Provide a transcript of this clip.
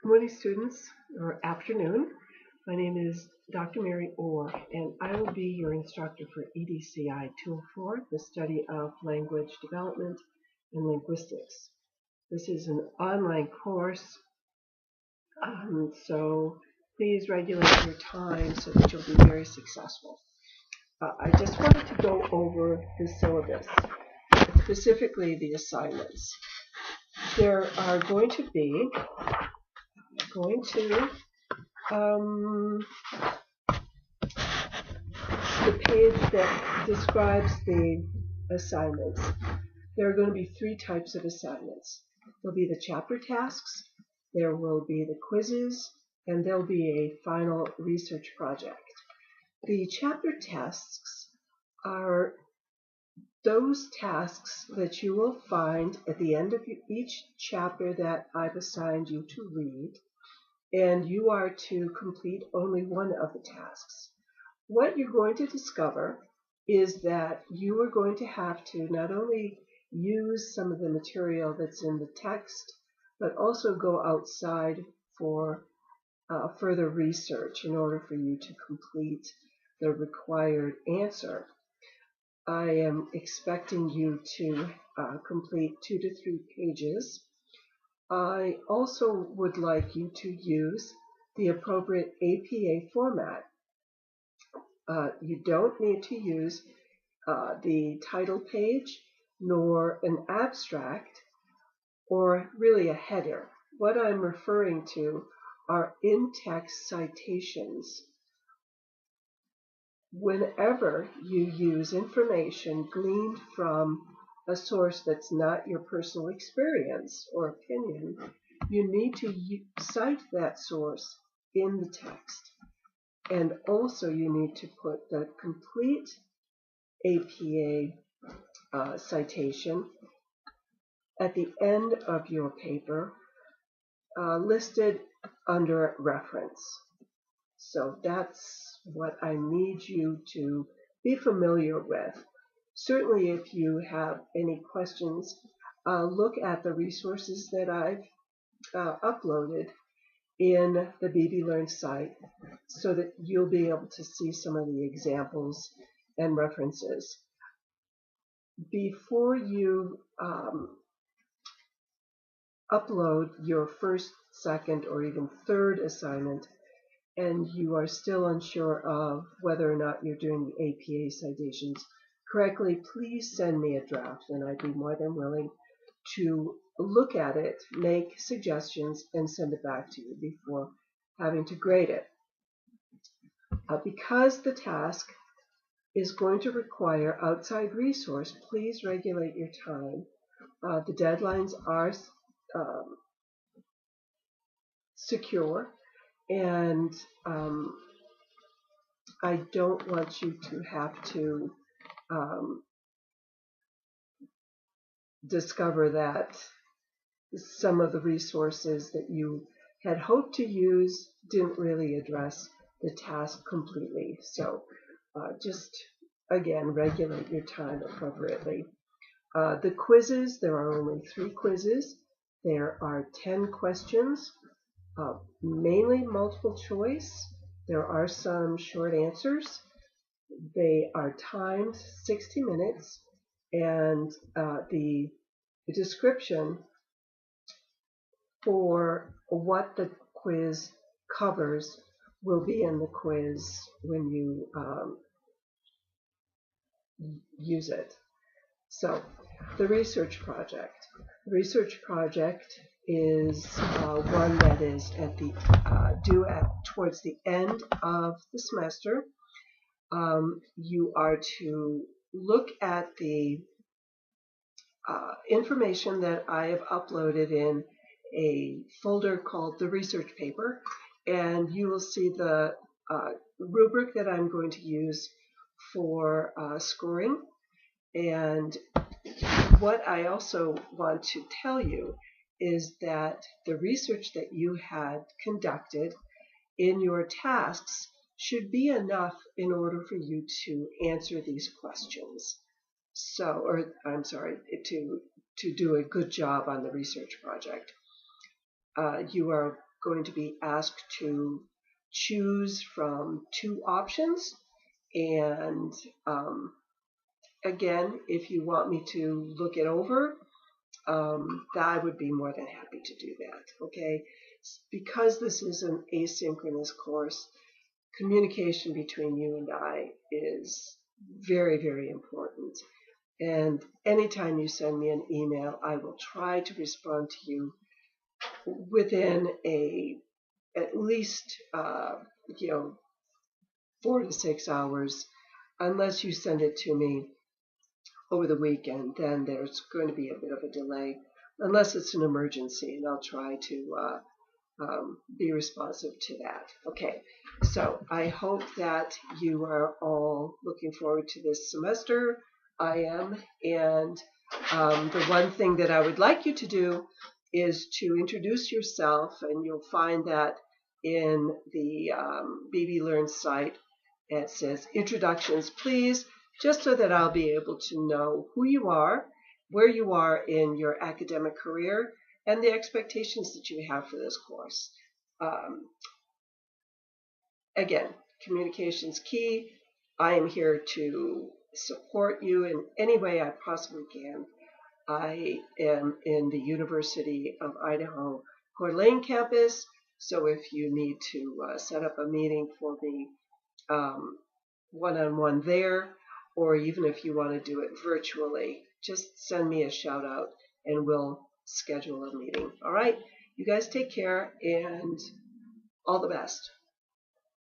Good morning, students, or afternoon. My name is Dr. Mary Orr, and I will be your instructor for EDCI 204, the study of language development and linguistics. This is an online course, so please regulate your time so that you'll be very successful. I just wanted to go over the syllabus, specifically the assignments. There are going to be the page that describes the assignments. There are going to be three types of assignments. There'll be the chapter tasks, there will be the quizzes, and there'll be a final research project. The chapter tasks are those tasks that you will find at the end of each chapter that I've assigned you to read, and you are to complete only one of the tasks. What you're going to discover is that you are going to have to not only use some of the material that's in the text, but also go outside for further research in order for you to complete the required answer. I am expecting you to complete 2 to 3 pages. I also would like you to use the appropriate APA format. You don't need to use the title page nor an abstract or really a header. What I'm referring to are in-text citations. Whenever you use information gleaned from a source that's not your personal experience or opinion, you need to cite that source in the text. And also you need to put the complete APA citation at the end of your paper, listed under reference. So that's what I need you to be familiar with. Certainly if you have any questions, look at the resources that I've uploaded in the BBLearn site so that you'll be able to see some of the examples and references. Before you upload your first, second, or even third assignment, and you are still unsure of whether or not you're doing the APA citations correctly, please send me a draft, and I'd be more than willing to look at it, make suggestions, and send it back to you before having to grade it. Because the task is going to require outside resource, please regulate your time. The deadlines are secure, and I don't want you to have to discover that some of the resources that you had hoped to use didn't really address the task completely. So just, again, regulate your time appropriately. The quizzes, there are only 3 quizzes. There are 10 questions, mainly multiple choice. There are some short answers. They are timed 60 minutes, and the description for what the quiz covers will be in the quiz when you use it. So, the research project. The research project is one that is at the due towards the end of the semester. You are to look at the information that I have uploaded in a folder called the research paper, and you will see the rubric that I'm going to use for scoring. And what I also want to tell you is that the research that you had conducted in your tasks should be enough in order for you to answer these questions. So, or I'm sorry, to do a good job on the research project. You are going to be asked to choose from 2 options. And again, if you want me to look it over, I would be more than happy to do that. Okay, because this is an asynchronous course, communication between you and I is very, very important. And anytime you send me an email, I will try to respond to you within at least 4 to 6 hours. Unless you send it to me over the weekend, then there's going to be a bit of a delay, unless it's an emergency, and I'll try to be responsive to that. Okay, so I hope that you are all looking forward to this semester. I am, and the one thing that I would like you to do is to introduce yourself, and you'll find that in the BB Learn site. It says introductions, please, just so that I'll be able to know who you are, where you are in your academic career, and the expectations that you have for this course. Again, communication's key. I am here to support you in any way I possibly can. I am in the University of Idaho Coeur d'Alene campus, so if you need to set up a meeting for me one-on-one there, or even if you want to do it virtually, just send me a shout out and we'll schedule a meeting. All right, you guys take care and all the best.